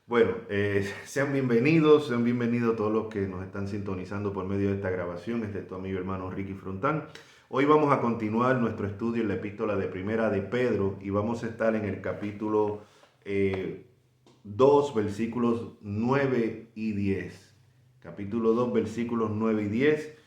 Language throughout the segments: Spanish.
Bueno, sean bienvenidos todos los que nos están sintonizando por medio de esta grabación. Este es tu amigo hermano Ricky Frontán. Hoy vamos a continuar nuestro estudio en la epístola de Primera de Pedro y vamos a estar en el capítulo 2, versículos 9 y 10. Capítulo 2, versículos 9 y 10.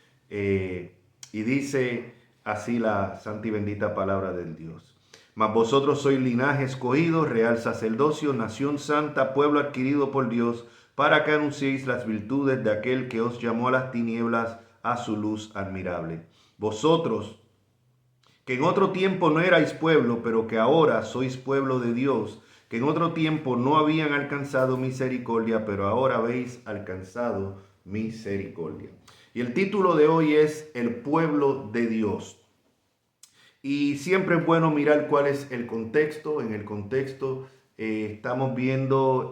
Y dice así la santa y bendita palabra del Dios. Mas vosotros sois linaje escogido, real sacerdocio, nación santa, pueblo adquirido por Dios, para que anunciéis las virtudes de aquel que os llamó a las tinieblas a su luz admirable. Vosotros, que en otro tiempo no erais pueblo, pero que ahora sois pueblo de Dios, que en otro tiempo no habían alcanzado misericordia, pero ahora habéis alcanzado misericordia. Y el título de hoy es El pueblo de Dios. Y siempre es bueno mirar cuál es el contexto. En el contexto estamos viendo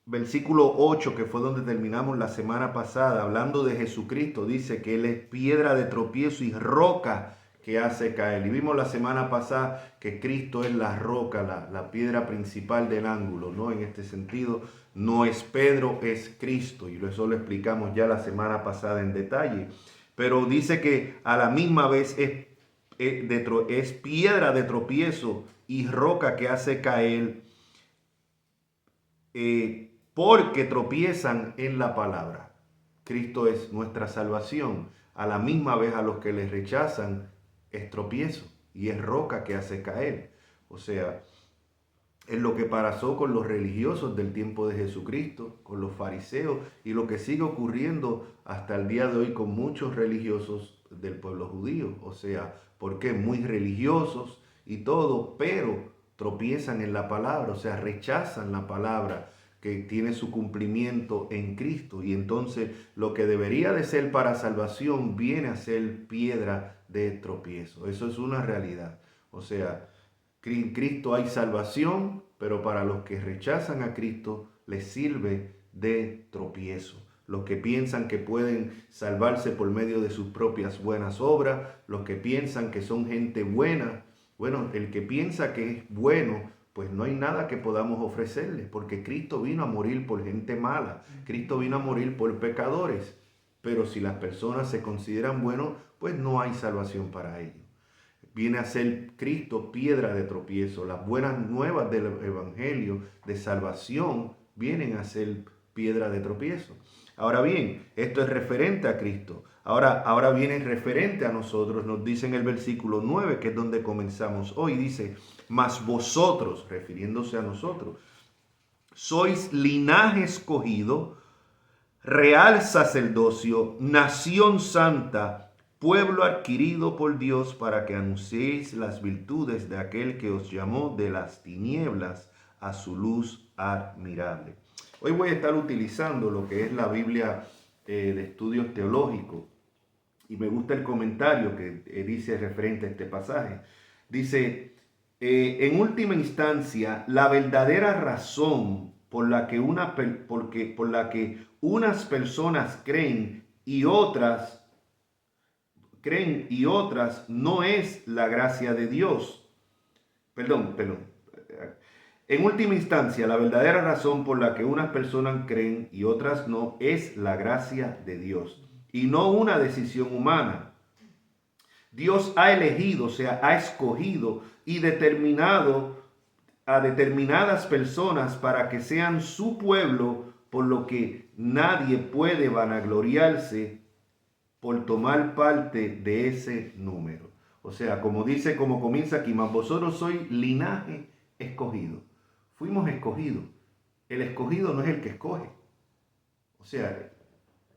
versículo 8, que fue donde terminamos la semana pasada, hablando de Jesucristo. Dice que Él es piedra de tropiezo y roca que hace caer. Y vimos la semana pasada que Cristo es la roca, la piedra principal del ángulo, ¿no? En este sentido, no es Pedro, es Cristo. Y eso lo explicamos ya la semana pasada en detalle. Pero dice que a la misma vez es piedra de tropiezo y roca que hace caer, porque tropiezan en la palabra. Cristo es nuestra salvación. A la misma vez a los que le rechazan es tropiezo y es roca que hace caer. O sea, es lo que pasó con los religiosos del tiempo de Jesucristo, con los fariseos, y lo que sigue ocurriendo hasta el día de hoy con muchos religiosos del pueblo judío. O sea, porque muy religiosos y todo, pero tropiezan en la palabra, o sea, rechazan la palabra que tiene su cumplimiento en Cristo. Y entonces lo que debería de ser para salvación viene a ser piedra de tropiezo. Eso es una realidad. O sea, en Cristo hay salvación, pero para los que rechazan a Cristo les sirve de tropiezo. Los que piensan que pueden salvarse por medio de sus propias buenas obras, los que piensan que son gente buena. Bueno, el que piensa que es bueno, pues no hay nada que podamos ofrecerle, porque Cristo vino a morir por gente mala, Cristo vino a morir por pecadores. Pero si las personas se consideran buenos, pues no hay salvación para ellos. Viene a ser Cristo piedra de tropiezo. Las buenas nuevas del Evangelio de salvación vienen a ser piedra de tropiezo. Ahora bien, esto es referente a Cristo. Ahora viene referente a nosotros. Nos dice en el versículo 9, que es donde comenzamos hoy. Dice, mas vosotros, refiriéndose a nosotros, sois linaje escogido, real sacerdocio, nación santa, pueblo adquirido por Dios, para que anunciéis las virtudes de aquel que os llamó de las tinieblas a su luz admirable. Hoy voy a estar utilizando lo que es la Biblia de estudios teológicos, y me gusta el comentario que dice referente a este pasaje. Dice, en última instancia, la verdadera razón por la que unas personas creen y otras no es la gracia de Dios. Perdón. En última instancia, la verdadera razón por la que unas personas creen y otras no es la gracia de Dios y no una decisión humana. Dios ha elegido, o sea, ha escogido y determinado a determinadas personas para que sean su pueblo, por lo que nadie puede vanagloriarse por tomar parte de ese número. O sea, como comienza aquí, mas vosotros sois linaje escogido. Fuimos escogidos. El escogido no es el que escoge. O sea,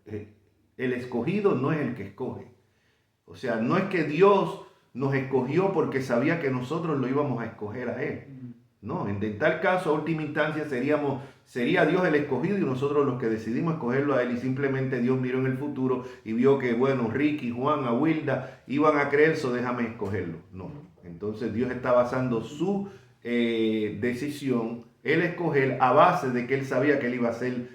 el escogido no es el que escoge. O sea, no es que Dios nos escogió porque sabía que nosotros lo íbamos a escoger a Él. No, en tal caso, a última instancia, sería Dios el escogido y nosotros los que decidimos escogerlo a Él, y simplemente Dios miró en el futuro y vio que, bueno, Ricky, Juan, Awilda iban a creer, so déjame escogerlo. No, entonces Dios está basando su decisión, el escoger, a base de que Él sabía que Él iba a hacer,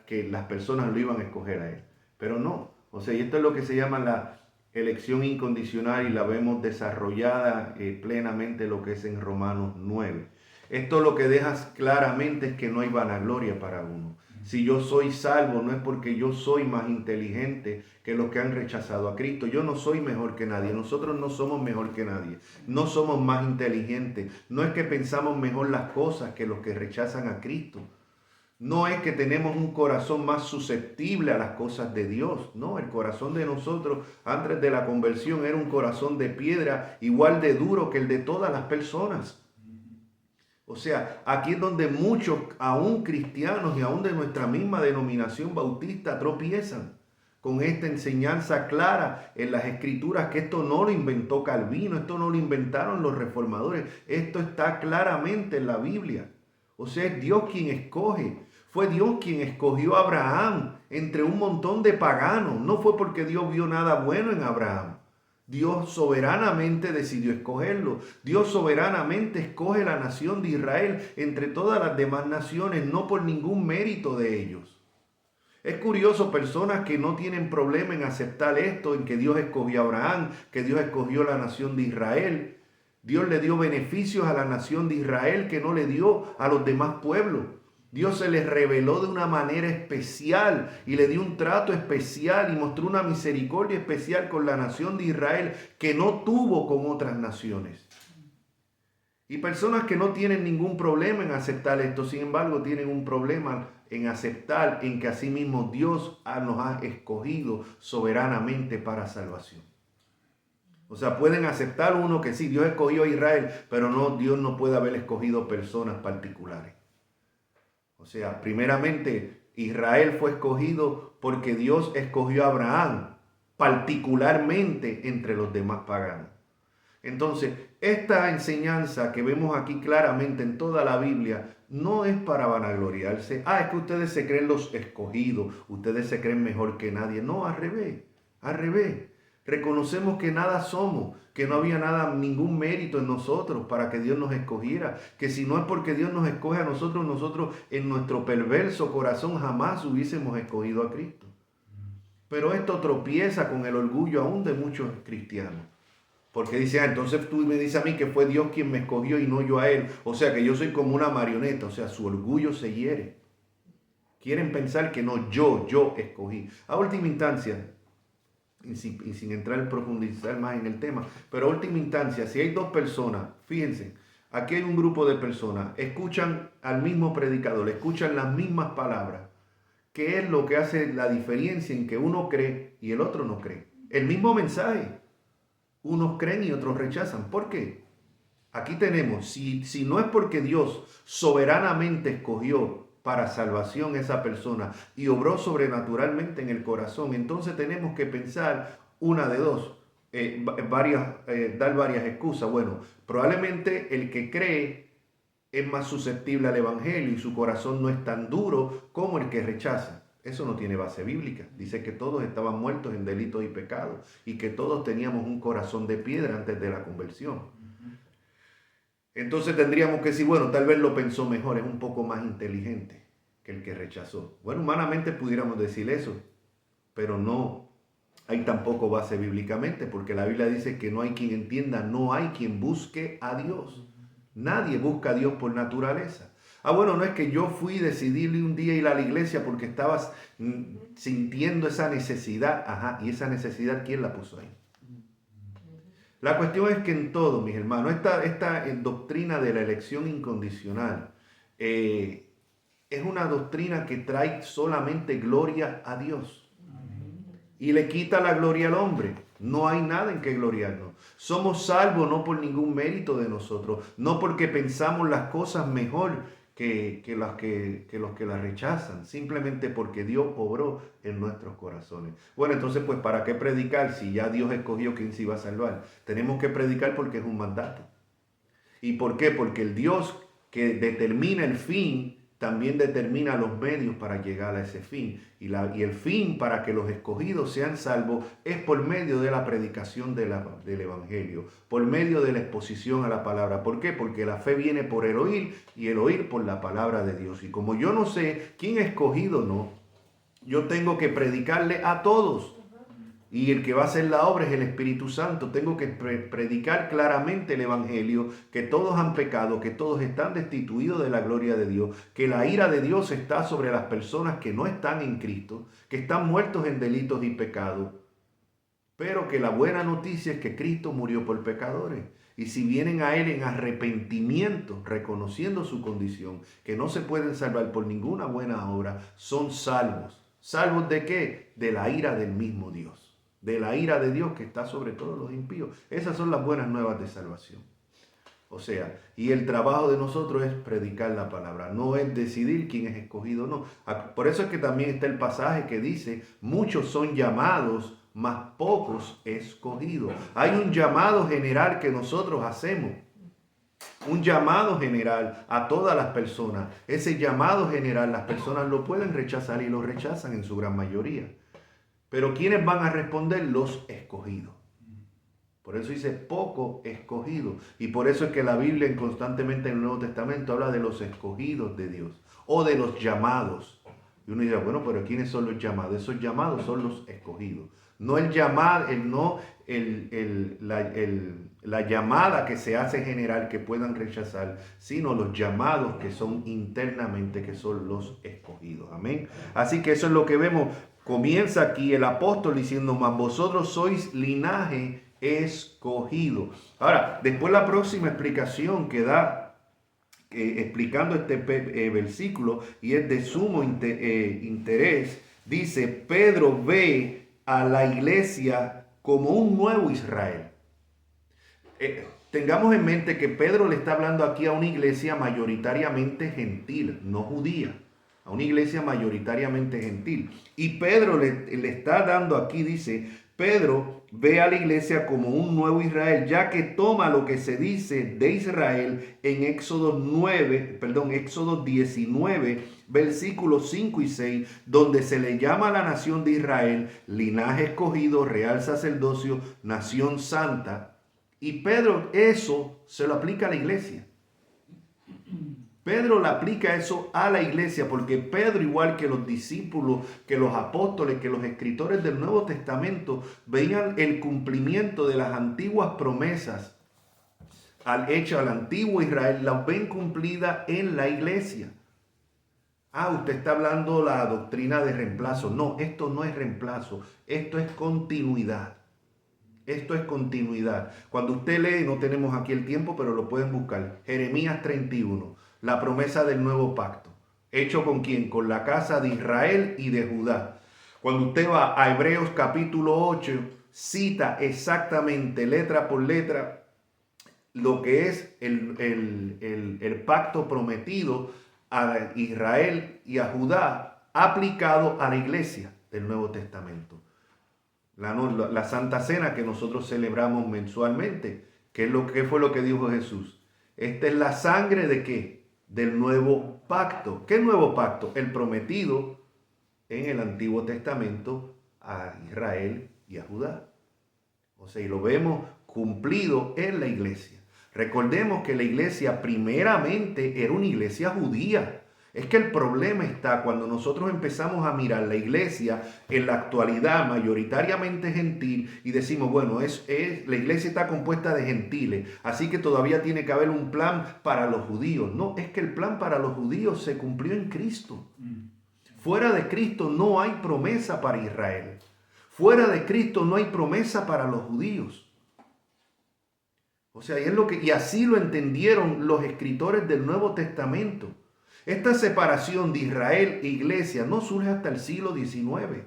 que las personas lo iban a escoger a Él. Pero no, o sea, y esto es lo que se llama la elección incondicional, y la vemos desarrollada plenamente lo que es en Romanos 9. Esto lo que dejas claramente es que no hay vanagloria para uno. Si yo soy salvo, no es porque yo soy más inteligente que los que han rechazado a Cristo. Yo no soy mejor que nadie. Nosotros no somos mejor que nadie. No somos más inteligentes. No es que pensamos mejor las cosas que los que rechazan a Cristo. No es que tenemos un corazón más susceptible a las cosas de Dios. No, el corazón de nosotros antes de la conversión era un corazón de piedra, igual de duro que el de todas las personas. O sea, aquí es donde muchos, aún cristianos y aún de nuestra misma denominación bautista, tropiezan con esta enseñanza clara en las Escrituras, que esto no lo inventó Calvino, esto no lo inventaron los reformadores, esto está claramente en la Biblia. O sea, es Dios quien escoge. Fue Dios quien escogió a Abraham entre un montón de paganos. No fue porque Dios vio nada bueno en Abraham. Dios soberanamente decidió escogerlo. Dios soberanamente escoge la nación de Israel entre todas las demás naciones, no por ningún mérito de ellos. Es curioso, personas que no tienen problema en aceptar esto, en que Dios escogió a Abraham, que Dios escogió la nación de Israel. Dios le dio beneficios a la nación de Israel que no le dio a los demás pueblos. Dios se les reveló de una manera especial y le dio un trato especial y mostró una misericordia especial con la nación de Israel que no tuvo con otras naciones. Y personas que no tienen ningún problema en aceptar esto, sin embargo, tienen un problema en aceptar en que asimismo Dios nos ha escogido soberanamente para salvación. O sea, pueden aceptar uno que sí, Dios escogió a Israel, pero no, Dios no puede haber escogido personas particulares. O sea, primeramente, Israel fue escogido porque Dios escogió a Abraham, particularmente entre los demás paganos. Entonces, esta enseñanza que vemos aquí claramente en toda la Biblia no es para vanagloriarse. Es que ustedes se creen los escogidos, ustedes se creen mejor que nadie. No, al revés, al revés. Reconocemos que nada somos, que no había ningún mérito en nosotros para que Dios nos escogiera, que si no es porque Dios nos escoge a nosotros, nosotros en nuestro perverso corazón jamás hubiésemos escogido a Cristo. Pero esto tropieza con el orgullo aún de muchos cristianos. Porque dice, entonces tú me dices a mí que fue Dios quien me escogió y no yo a él. O sea, que yo soy como una marioneta. O sea, su orgullo se hiere. Quieren pensar que no, yo escogí. A última instancia, y sin entrar en profundizar más en el tema, pero a última instancia, si hay dos personas, fíjense, aquí hay un grupo de personas, escuchan al mismo predicador, escuchan las mismas palabras. ¿Qué es lo que hace la diferencia en que uno cree y el otro no cree? El mismo mensaje. Unos creen y otros rechazan. ¿Por qué? Aquí tenemos, si no es porque Dios soberanamente escogió para salvación esa persona y obró sobrenaturalmente en el corazón, entonces tenemos que pensar una de dos, dar varias excusas. Bueno, probablemente el que cree es más susceptible al evangelio y su corazón no es tan duro como el que rechaza. Eso no tiene base bíblica. Dice que todos estaban muertos en delitos y pecados y que todos teníamos un corazón de piedra antes de la conversión. Entonces tendríamos que decir, bueno, tal vez lo pensó mejor, es un poco más inteligente que el que rechazó. Bueno, humanamente pudiéramos decir eso, pero no hay tampoco base bíblicamente, porque la Biblia dice que no hay quien entienda, no hay quien busque a Dios. Nadie busca a Dios por naturaleza. Bueno, no es que yo decidí un día ir a la iglesia porque estabas sintiendo esa necesidad. Y esa necesidad, ¿quién la puso ahí? La cuestión es que en todo, mis hermanos, esta doctrina de la elección incondicional es una doctrina que trae solamente gloria a Dios y le quita la gloria al hombre. No hay nada en que gloriarnos. Somos salvos no por ningún mérito de nosotros, no porque pensamos las cosas mejor que los que las rechazan, simplemente porque Dios obró en nuestros corazones. Bueno, entonces, pues, ¿para qué predicar si ya Dios escogió quién se iba a salvar? Tenemos que predicar porque es un mandato. ¿Y por qué? Porque el Dios que determina el fin también determina los medios para llegar a ese fin. Y el fin para que los escogidos sean salvos es por medio de la predicación del Evangelio, por medio de la exposición a la palabra. ¿Por qué? Porque la fe viene por el oír y el oír por la palabra de Dios. Y como yo no sé quién es escogido o no, yo tengo que predicarle a todos. y el que va a hacer la obra es el Espíritu Santo. Tengo que predicar claramente el Evangelio, que todos han pecado, que todos están destituidos de la gloria de Dios, que la ira de Dios está sobre las personas que no están en Cristo, que están muertos en delitos y pecados, pero que la buena noticia es que Cristo murió por pecadores. Y si vienen a Él en arrepentimiento, reconociendo su condición, que no se pueden salvar por ninguna buena obra, son salvos. ¿Salvos de qué? De la ira del mismo Dios. De la ira de Dios que está sobre todos los impíos. Esas son las buenas nuevas de salvación. O sea, y el trabajo de nosotros es predicar la palabra, no es decidir quién es escogido o no. Por eso es que también está el pasaje que dice, muchos son llamados, mas pocos escogidos. Hay un llamado general que nosotros hacemos. Un llamado general a todas las personas. Ese llamado general las personas lo pueden rechazar y lo rechazan en su gran mayoría. Pero ¿quiénes van a responder? Los escogidos. Por eso dice poco escogido. Y por eso es que la Biblia constantemente en el Nuevo Testamento habla de los escogidos de Dios o de los llamados. Y uno dirá, bueno, pero ¿quiénes son los llamados? Esos llamados son los escogidos. No el llamar, la llamada que se hace general que puedan rechazar, sino los llamados que son internamente, que son los escogidos. Amén. Así que eso es lo que vemos. Comienza aquí el apóstol diciendo, mas vosotros sois linaje escogido. Ahora, después la próxima explicación que da explicando este versículo, y es de sumo interés, dice, Pedro ve a la iglesia como un nuevo Israel. Tengamos en mente que Pedro le está hablando aquí a una iglesia mayoritariamente gentil, no judía, a una iglesia mayoritariamente gentil. Y Pedro le está dando aquí, dice, Pedro ve a la iglesia como un nuevo Israel, ya que toma lo que se dice de Israel en Éxodo 19, versículos 5 y 6, donde se le llama a la nación de Israel linaje escogido, real sacerdocio, nación santa. Y Pedro eso se lo aplica a la iglesia. Pedro le aplica eso a la iglesia porque Pedro, igual que los discípulos, que los apóstoles, que los escritores del Nuevo Testamento, veían el cumplimiento de las antiguas promesas hecho al antiguo Israel, las ven cumplidas en la iglesia. Usted está hablando la doctrina de reemplazo. No, esto no es reemplazo, esto es continuidad. Esto es continuidad. Cuando usted lee, no tenemos aquí el tiempo, pero lo pueden buscar, Jeremías 31. La promesa del nuevo pacto. ¿Hecho con quién? Con la casa de Israel y de Judá. Cuando usted va a Hebreos capítulo 8, cita exactamente letra por letra lo que es el pacto prometido a Israel y a Judá aplicado a la iglesia del Nuevo Testamento. La Santa Cena que nosotros celebramos mensualmente. ¿Qué fue lo que dijo Jesús? Esta es la sangre de ¿qué? Del nuevo pacto. ¿Qué nuevo pacto? El prometido en el Antiguo Testamento a Israel y a Judá. O sea, y lo vemos cumplido en la iglesia. Recordemos que la iglesia primeramente era una iglesia judía. Es que el problema está cuando nosotros empezamos a mirar la iglesia en la actualidad mayoritariamente gentil y decimos, bueno, la iglesia está compuesta de gentiles, así que todavía tiene que haber un plan para los judíos. No, es que el plan para los judíos se cumplió en Cristo. Fuera de Cristo no hay promesa para Israel. Fuera de Cristo no hay promesa para los judíos. O sea, y así lo entendieron los escritores del Nuevo Testamento. Esta separación de Israel e iglesia no surge hasta el siglo XIX.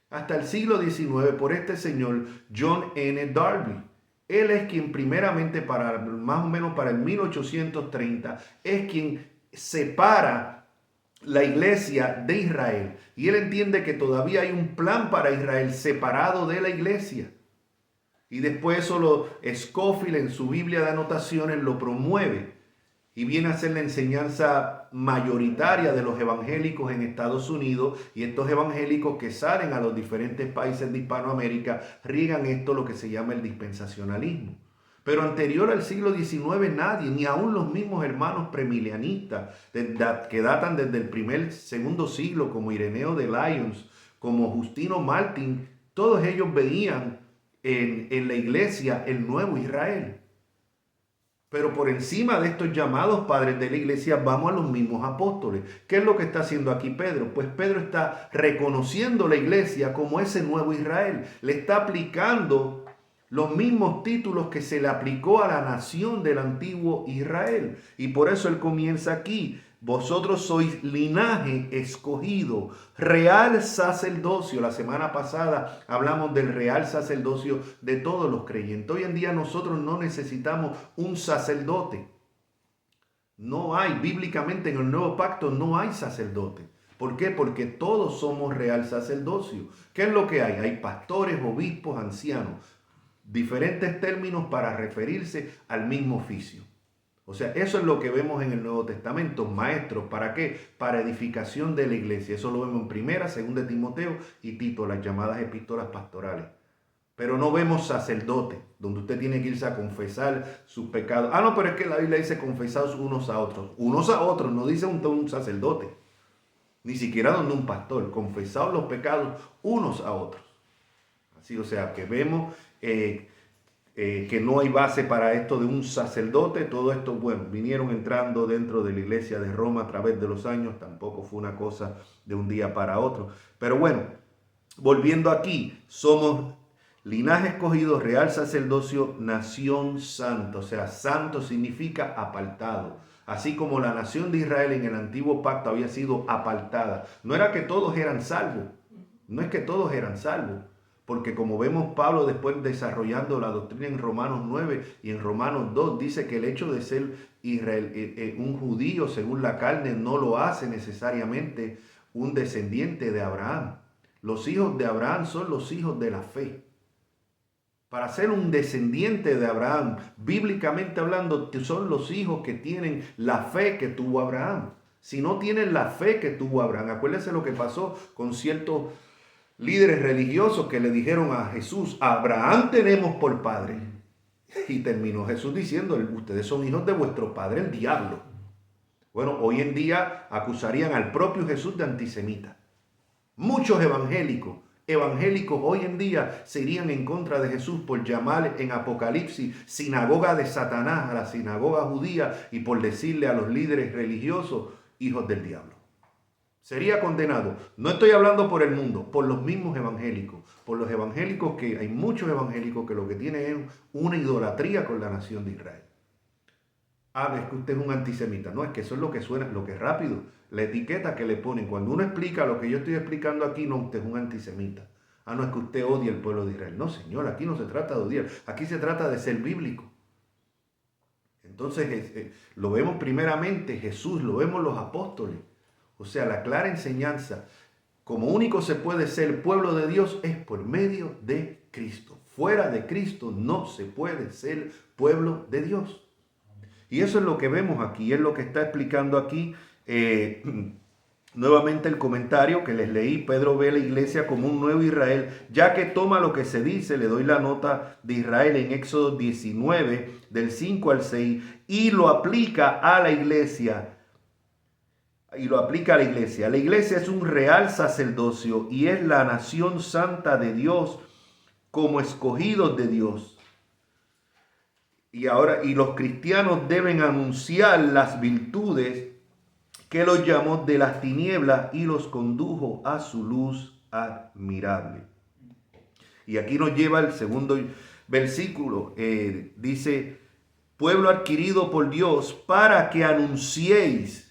Hasta el siglo XIX por este señor John N. Darby. Él es quien primeramente más o menos para el 1830 es quien separa la iglesia de Israel. Y él entiende que todavía hay un plan para Israel separado de la iglesia. Y después eso Scofield en su Biblia de anotaciones lo promueve. Y viene a ser la enseñanza mayoritaria de los evangélicos en Estados Unidos. Y estos evangélicos que salen a los diferentes países de Hispanoamérica riegan esto lo que se llama el dispensacionalismo. Pero anterior al siglo XIX nadie, ni aún los mismos hermanos premilianistas que datan desde el segundo siglo, como Ireneo de Lyons, como Justino Martín, todos ellos veían en la iglesia el nuevo Israel. Pero por encima de estos llamados padres de la iglesia vamos a los mismos apóstoles. ¿Qué es lo que está haciendo aquí Pedro? Pues Pedro está reconociendo la iglesia como ese nuevo Israel. Le está aplicando los mismos títulos que se le aplicó a la nación del antiguo Israel. Y por eso él comienza aquí. Vosotros sois linaje escogido, real sacerdocio. La semana pasada hablamos del real sacerdocio de todos los creyentes. Hoy en día nosotros no necesitamos un sacerdote. No hay, bíblicamente en el nuevo pacto no hay sacerdote. ¿Por qué? Porque todos somos real sacerdocio. ¿Qué es lo que hay? Hay pastores, obispos, ancianos. Diferentes términos para referirse al mismo oficio. O sea, eso es lo que vemos en el Nuevo Testamento. Maestros, ¿para qué? Para edificación de la iglesia. Eso lo vemos en Primera, Segunda Timoteo y Tito, las llamadas epístolas pastorales. Pero no vemos sacerdotes, donde usted tiene que irse a confesar sus pecados. No, pero es que la Biblia dice confesados unos a otros. Unos a otros, no dice un sacerdote. Ni siquiera donde un pastor. Confesados los pecados unos a otros. Así, o sea, que vemos que no hay base para esto de un sacerdote. Todo esto, bueno, vinieron entrando dentro de la iglesia de Roma a través de los años. Tampoco fue una cosa de un día para otro. Pero bueno, volviendo aquí, somos linaje escogido, real sacerdocio, nación santa. O sea, santo significa apartado. Así como la nación de Israel en el antiguo pacto había sido apartada. No era que todos eran salvos. No es que todos eran salvos. Porque como vemos Pablo después desarrollando la doctrina en Romanos 9 y en Romanos 2, dice que el hecho de ser un judío según la carne no lo hace necesariamente un descendiente de Abraham. Los hijos de Abraham son los hijos de la fe. Para ser un descendiente de Abraham, bíblicamente hablando, son los hijos que tienen la fe que tuvo Abraham. Si no tienen la fe que tuvo Abraham, acuérdense lo que pasó con ciertos líderes religiosos que le dijeron a Jesús, Abraham tenemos por padre. Y terminó Jesús diciendo, ustedes son hijos de vuestro padre, el diablo. Bueno, hoy en día acusarían al propio Jesús de antisemita. Muchos evangélicos hoy en día se irían en contra de Jesús por llamar en Apocalipsis sinagoga de Satanás a la sinagoga judía y por decirle a los líderes religiosos hijos del diablo. Sería condenado. No estoy hablando por el mundo, por los mismos evangélicos. Por los evangélicos, que hay muchos evangélicos que lo que tienen es una idolatría con la nación de Israel. Es que usted es un antisemita. No, es que eso es lo que suena, lo que es rápido. La etiqueta que le ponen. Cuando uno explica lo que yo estoy explicando aquí, no, usted es un antisemita. No, es que usted odia el pueblo de Israel. No, señor, aquí no se trata de odiar. Aquí se trata de ser bíblico. Entonces, lo vemos primeramente Jesús, lo vemos los apóstoles. O sea, la clara enseñanza, como único se puede ser pueblo de Dios es por medio de Cristo. Fuera de Cristo no se puede ser pueblo de Dios. Y eso es lo que vemos aquí, es lo que está explicando aquí nuevamente el comentario que les leí. Pedro ve a la iglesia como un nuevo Israel, ya que toma lo que se dice, le doy la nota de Israel en Éxodo 19, del 5 al 6, y lo aplica a la iglesia. La iglesia es un real sacerdocio y es la nación santa de Dios como escogidos de Dios. Y los cristianos deben anunciar las virtudes que los llamó de las tinieblas y los condujo a su luz admirable. Y aquí nos lleva el segundo versículo. Dice, pueblo adquirido por Dios para que anunciéis.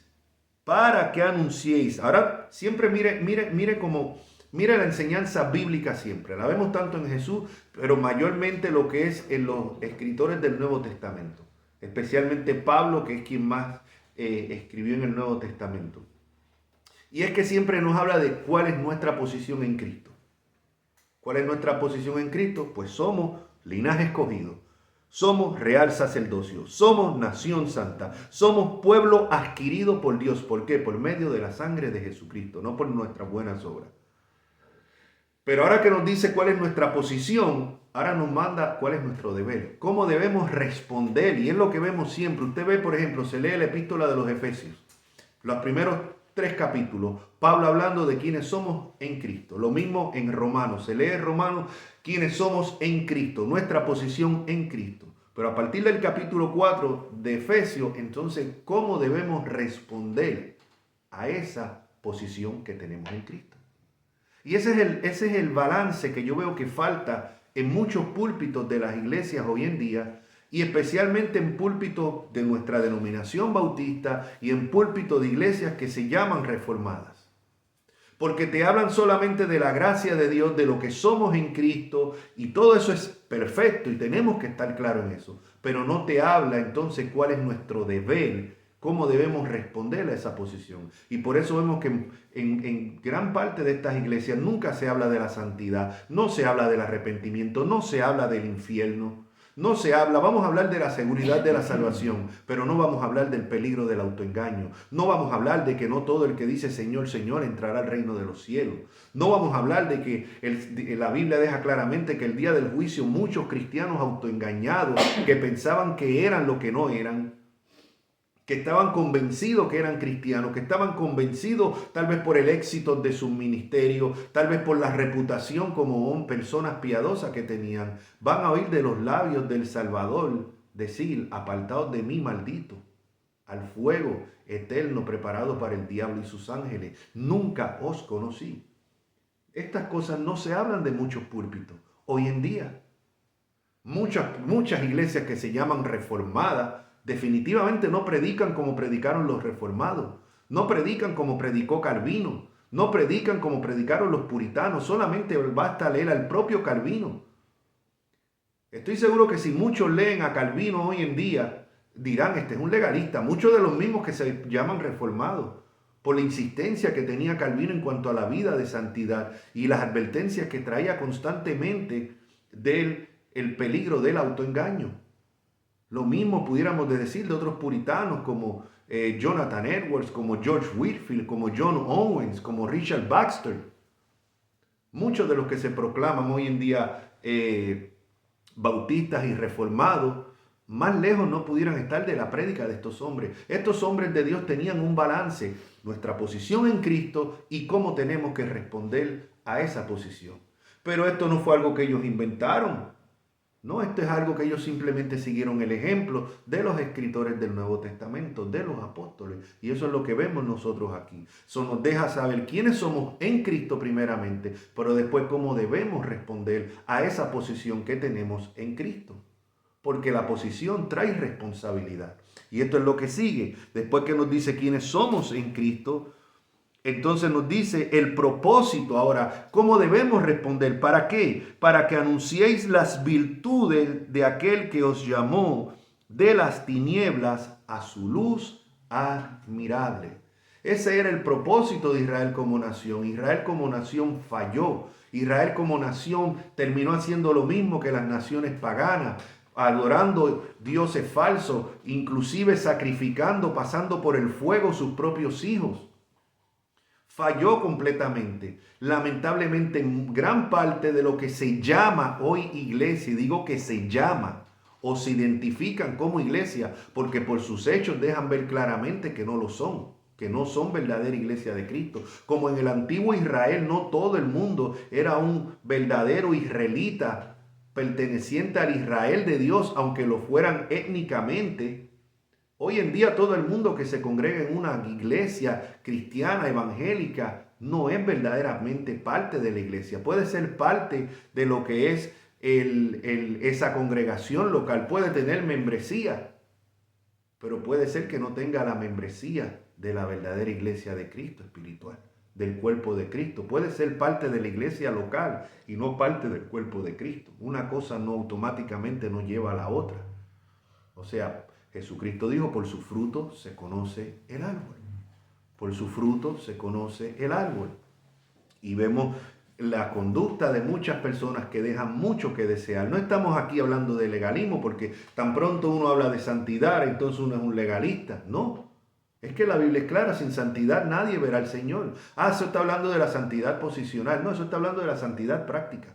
Ahora, siempre mire la enseñanza bíblica siempre. La vemos tanto en Jesús, pero mayormente lo que es en los escritores del Nuevo Testamento. Especialmente Pablo, que es quien más escribió en el Nuevo Testamento. Y es que siempre nos habla de cuál es nuestra posición en Cristo. ¿Cuál es nuestra posición en Cristo? Pues somos linaje escogido. Somos real sacerdocio, somos nación santa, somos pueblo adquirido por Dios. ¿Por qué? Por medio de la sangre de Jesucristo, no por nuestras buenas obras. Pero ahora que nos dice cuál es nuestra posición, ahora nos manda cuál es nuestro deber, cómo debemos responder. Y es lo que vemos siempre. Usted ve, por ejemplo, se lee la epístola de los Efesios. Los primeros 3 capítulos, Pablo hablando de quiénes somos en Cristo. Lo mismo en Romanos, se lee en Romanos quiénes somos en Cristo, nuestra posición en Cristo. Pero a partir del capítulo 4 de Efesios, entonces, ¿cómo debemos responder a esa posición que tenemos en Cristo? Y ese es el balance que yo veo que falta en muchos púlpitos de las iglesias hoy en día, y especialmente en púlpitos de nuestra denominación bautista y en púlpitos de iglesias que se llaman reformadas. Porque te hablan solamente de la gracia de Dios, de lo que somos en Cristo, y todo eso es perfecto y tenemos que estar claros en eso. Pero no te habla entonces cuál es nuestro deber, cómo debemos responder a esa posición. Y por eso vemos que en gran parte de estas iglesias nunca se habla de la santidad, no se habla del arrepentimiento, no se habla del infierno. No se habla, vamos a hablar de la seguridad de la salvación, pero no vamos a hablar del peligro del autoengaño. No vamos a hablar de que no todo el que dice Señor, Señor entrará al reino de los cielos. No vamos a hablar de que la Biblia deja claramente que el día del juicio muchos cristianos autoengañados que pensaban que eran lo que no eran, que estaban convencidos que eran cristianos, que estaban convencidos tal vez por el éxito de su ministerio, tal vez por la reputación como personas piadosas que tenían, van a oír de los labios del Salvador decir: apartaos de mí, maldito, al fuego eterno preparado para el diablo y sus ángeles. Nunca os conocí. Estas cosas no se hablan de muchos púlpitos hoy en día. Muchas iglesias que se llaman reformadas definitivamente no predican como predicaron los reformados. No predican como predicó Calvino. No predican como predicaron los puritanos. Solamente basta leer al propio Calvino. Estoy seguro que si muchos leen a Calvino hoy en día, dirán: este es un legalista. Muchos de los mismos que se llaman reformados, por la insistencia que tenía Calvino en cuanto a la vida de santidad y las advertencias que traía constantemente del peligro del autoengaño. Lo mismo pudiéramos decir de otros puritanos como Jonathan Edwards, como George Whitefield, como John Owens, como Richard Baxter. Muchos de los que se proclaman hoy en día bautistas y reformados, más lejos no pudieran estar de la prédica de estos hombres. Estos hombres de Dios tenían un balance, nuestra posición en Cristo y cómo tenemos que responder a esa posición. Pero esto no fue algo que ellos inventaron. No, esto es algo que ellos simplemente siguieron el ejemplo de los escritores del Nuevo Testamento, de los apóstoles. Y eso es lo que vemos nosotros aquí. Eso nos deja saber quiénes somos en Cristo primeramente, pero después cómo debemos responder a esa posición que tenemos en Cristo. Porque la posición trae responsabilidad. Y esto es lo que sigue. Después que nos dice quiénes somos en Cristo, entonces nos dice el propósito. Ahora, ¿cómo debemos responder? ¿Para qué? Para que anunciéis las virtudes de aquel que os llamó de las tinieblas a su luz admirable. Ese era el propósito de Israel como nación. Israel como nación falló. Israel como nación terminó haciendo lo mismo que las naciones paganas, adorando dioses falsos, inclusive sacrificando, pasando por el fuego sus propios hijos. Falló completamente. Lamentablemente, en gran parte de lo que se llama hoy iglesia, y digo que se llama o se identifican como iglesia, porque por sus hechos dejan ver claramente que no lo son, que no son verdadera iglesia de Cristo. Como en el antiguo Israel, no todo el mundo era un verdadero israelita perteneciente al Israel de Dios, aunque lo fueran étnicamente. Hoy en día todo el mundo que se congrega en una iglesia cristiana, evangélica, no es verdaderamente parte de la iglesia. Puede ser parte de lo que es esa congregación local. Puede tener membresía, pero puede ser que no tenga la membresía de la verdadera iglesia de Cristo espiritual, del cuerpo de Cristo. Puede ser parte de la iglesia local y no parte del cuerpo de Cristo. Una cosa no automáticamente nos lleva a la otra. O sea, Jesucristo dijo: por su fruto se conoce el árbol. Por su fruto se conoce el árbol. Y vemos la conducta de muchas personas que dejan mucho que desear. No estamos aquí hablando de legalismo, porque tan pronto uno habla de santidad, entonces uno es un legalista. No, es que la Biblia es clara: sin santidad nadie verá al Señor. Eso está hablando de la santidad posicional. No, eso está hablando de la santidad práctica.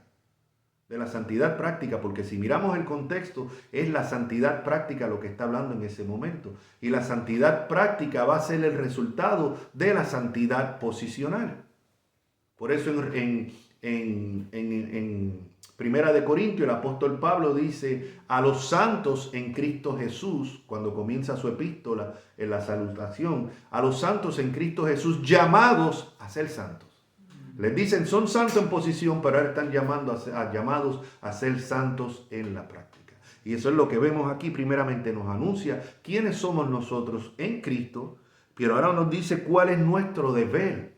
de la santidad práctica, porque si miramos el contexto, es la santidad práctica lo que está hablando en ese momento. Y la santidad práctica va a ser el resultado de la santidad posicional. Por eso en Primera de Corintios, el apóstol Pablo dice a los santos en Cristo Jesús, cuando comienza su epístola en la salutación, a los santos en Cristo Jesús llamados a ser santos. Les dicen son santos en posición, pero ahora están llamados a ser santos en la práctica. Y eso es lo que vemos aquí. Primeramente nos anuncia quiénes somos nosotros en Cristo, pero ahora nos dice cuál es nuestro deber.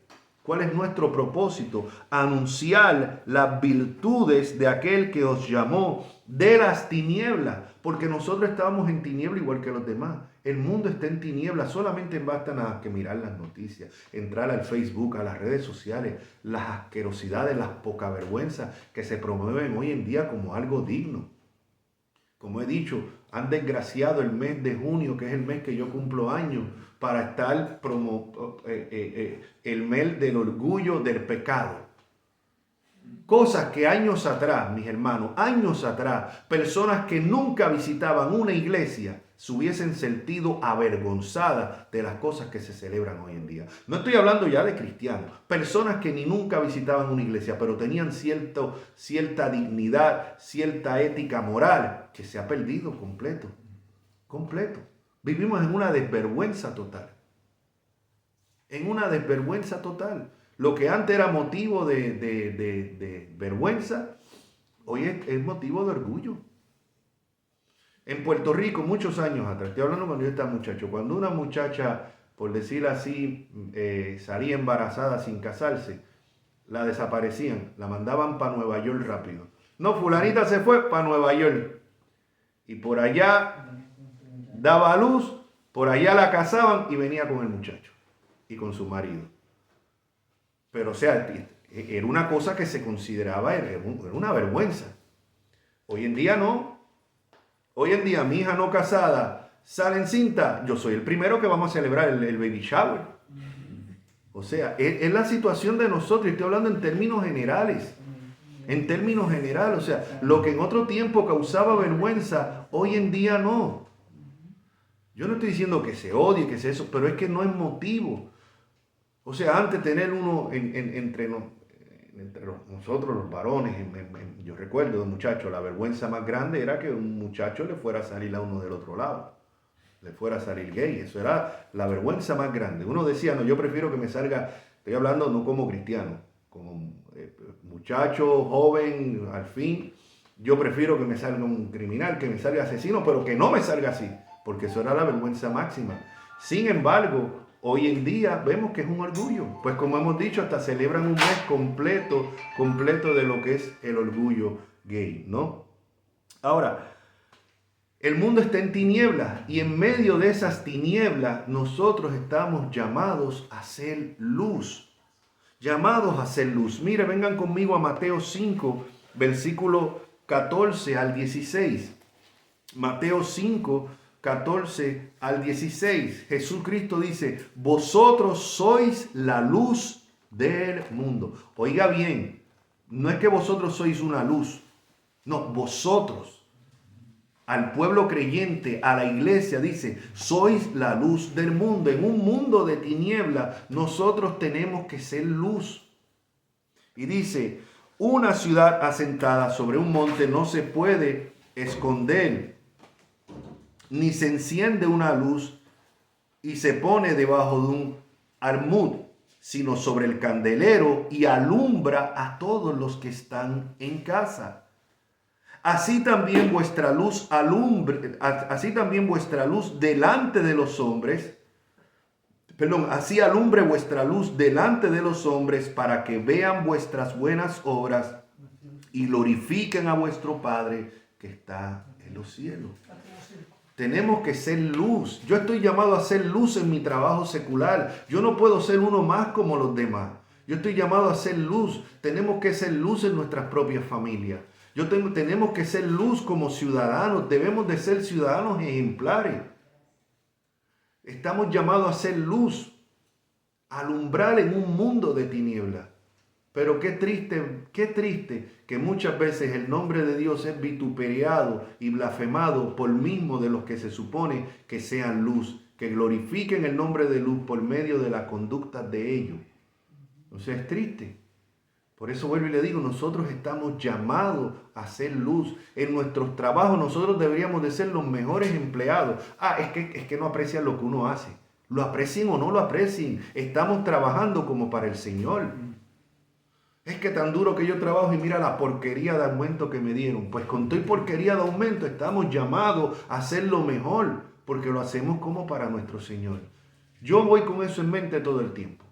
¿Cuál es nuestro propósito? Anunciar las virtudes de aquel que os llamó de las tinieblas, porque nosotros estábamos en tiniebla igual que los demás. El mundo está en tinieblas, solamente basta nada que mirar las noticias, entrar al Facebook, a las redes sociales, las asquerosidades, las poca vergüenza que se promueven hoy en día como algo digno. Como he dicho, han desgraciado el mes de junio, que es el mes que yo cumplo años, para estar el mes del orgullo del pecado. Cosas que años atrás, mis hermanos, años atrás, personas que nunca visitaban una iglesia se hubiesen sentido avergonzadas de las cosas que se celebran hoy en día. No estoy hablando ya de cristianos, personas que ni nunca visitaban una iglesia, pero tenían cierta dignidad, cierta ética moral, que se ha perdido completo. Vivimos en una desvergüenza total. En una desvergüenza total. Lo que antes era motivo de vergüenza, hoy es motivo de orgullo. En Puerto Rico, muchos años atrás, estoy hablando cuando yo estaba muchacho, cuando una muchacha, por decir así, salía embarazada sin casarse, la desaparecían, la mandaban para Nueva York rápido. No, fulanita se fue para Nueva York. Y por allá daba a luz, por allá la casaban y venía con el muchacho y con su marido. Pero o sea, era una cosa que se consideraba, era una vergüenza. Hoy en día no. Hoy en día mi hija no casada sale encinta, yo soy el primero que vamos a celebrar el baby shower. O sea, es la situación de nosotros, y estoy hablando en términos generales. En términos generales, o sea, lo que en otro tiempo causaba vergüenza, hoy en día no. Yo no estoy diciendo que se odie, que sea eso, pero es que no es motivo. O sea, antes tener uno entre nosotros los varones, yo recuerdo de muchachos, la vergüenza más grande era que un muchacho le fuera a salir a uno del otro lado, le fuera a salir gay. Eso era la vergüenza más grande. Uno decía, no, yo prefiero que me salga, estoy hablando no como cristiano, como muchacho, joven, al fin, yo prefiero que me salga un criminal, que me salga asesino, pero que no me salga así, porque eso era la vergüenza máxima. Sin embargo, hoy en día vemos que es un orgullo. Pues como hemos dicho, hasta celebran un mes completo de lo que es el orgullo gay, ¿no? Ahora, el mundo está en tinieblas y en medio de esas tinieblas nosotros estamos llamados a ser luz. Llamados a ser luz. Mire, vengan conmigo a Mateo 5, versículo 14 al 16. Mateo 5, 14 al 16. Jesucristo dice, vosotros sois la luz del mundo. Oiga bien, no es que vosotros sois una luz. No, vosotros, al pueblo creyente, a la iglesia, dice, sois la luz del mundo. En un mundo de tiniebla, nosotros tenemos que ser luz. Y dice, una ciudad asentada sobre un monte no se puede esconder, ni se enciende una luz y se pone debajo de un almud, sino sobre el candelero y alumbra a todos los que están en casa. Así también vuestra luz delante de los hombres, así alumbre vuestra luz delante de los hombres para que vean vuestras buenas obras y glorifiquen a vuestro Padre que está en los cielos. Tenemos que ser luz. Yo estoy llamado a ser luz en mi trabajo secular. Yo no puedo ser uno más como los demás. Yo estoy llamado a ser luz. Tenemos que ser luz en nuestras propias familias. Tenemos que ser luz como ciudadanos. Debemos de ser ciudadanos ejemplares. Estamos llamados a ser luz. A alumbrar en un mundo de tinieblas. Pero qué triste que muchas veces el nombre de Dios es vituperiado y blasfemado por mismo de los que se supone que sean luz, que glorifiquen el nombre de luz por medio de la conducta de ellos. O sea, es triste. Por eso vuelvo y le digo, nosotros estamos llamados a ser luz. En nuestros trabajos nosotros deberíamos de ser los mejores empleados. Es que no aprecian lo que uno hace. Lo aprecien o no lo aprecien. Estamos trabajando como para el Señor. Es que tan duro que yo trabajo y mira la porquería de aumento que me dieron. Pues con toda porquería de aumento estamos llamados a hacer lo mejor, porque lo hacemos como para nuestro Señor. Yo voy con eso en mente todo el tiempo.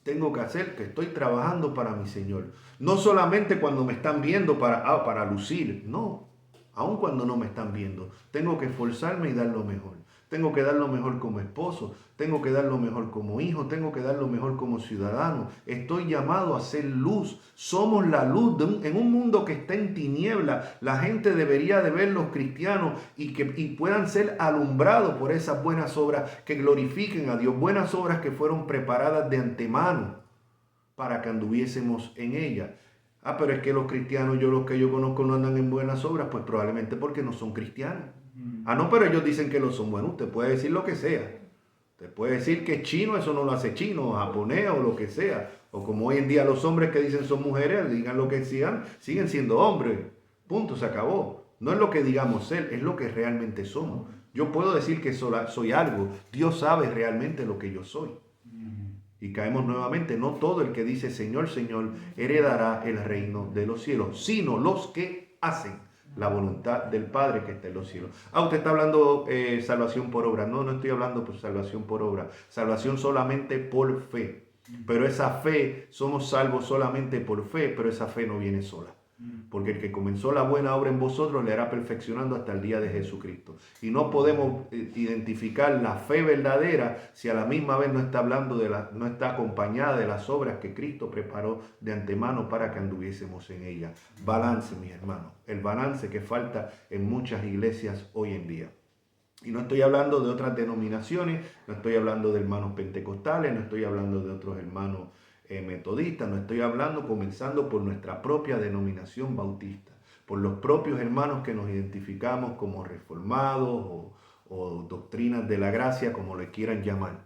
Tengo que hacer que estoy trabajando para mi Señor. No solamente cuando me están viendo para lucir, no. Aun cuando no me están viendo, tengo que esforzarme y dar lo mejor. Tengo que dar lo mejor como esposo, tengo que dar lo mejor como hijo, tengo que dar lo mejor como ciudadano. Estoy llamado a ser luz. Somos la luz en un mundo que está en tiniebla. La gente debería de ver los cristianos y puedan ser alumbrados por esas buenas obras que glorifiquen a Dios. Buenas obras que fueron preparadas de antemano para que anduviésemos en ellas. Pero es que los cristianos, los que yo conozco no andan en buenas obras, pues probablemente porque no son cristianos. No, pero ellos dicen que lo son. Bueno, usted puede decir lo que sea. Usted puede decir que es chino, eso no lo hace chino, japonés o lo que sea. O como hoy en día los hombres que dicen son mujeres, digan lo que sigan, siguen siendo hombres. Punto, se acabó. No es lo que digamos ser, es lo que realmente somos. Yo puedo decir que soy algo. Dios sabe realmente lo que yo soy. Y caemos nuevamente, no todo el que dice Señor, Señor, heredará el reino de los cielos, sino los que hacen la voluntad del Padre que está en los cielos. Usted está hablando salvación por obra. No estoy hablando por salvación por obra. Salvación solamente por fe. Pero esa fe, somos salvos solamente por fe, pero esa fe no viene sola. Porque el que comenzó la buena obra en vosotros le hará perfeccionando hasta el día de Jesucristo. Y no podemos identificar la fe verdadera si a la misma vez no está no está acompañada de las obras que Cristo preparó de antemano para que anduviésemos en ella. Balance, mis hermanos. El balance que falta en muchas iglesias hoy en día. Y no estoy hablando de otras denominaciones, no estoy hablando de hermanos pentecostales, no estoy hablando de otros hermanos metodistas, no estoy hablando comenzando por nuestra propia denominación bautista, por los propios hermanos que nos identificamos como reformados o doctrinas de la gracia, como le quieran llamar.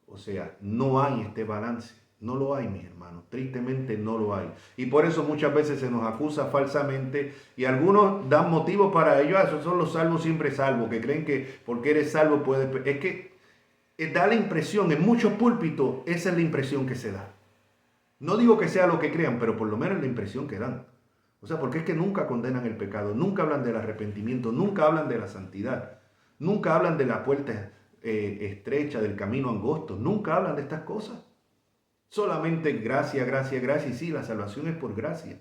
O sea, no hay este balance, no lo hay, mis hermanos, tristemente no lo hay. Y por eso muchas veces se nos acusa falsamente y algunos dan motivos para ello. Esos son los salvos siempre salvos, que creen que porque eres salvo puedes... Es que da la impresión, en muchos púlpitos, esa es la impresión que se da. No digo que sea lo que crean, pero por lo menos la impresión que dan. O sea, porque es que nunca condenan el pecado, nunca hablan del arrepentimiento, nunca hablan de la santidad, nunca hablan de la puerta estrecha, del camino angosto, nunca hablan de estas cosas. Solamente gracia, gracia, gracia, y sí, la salvación es por gracia.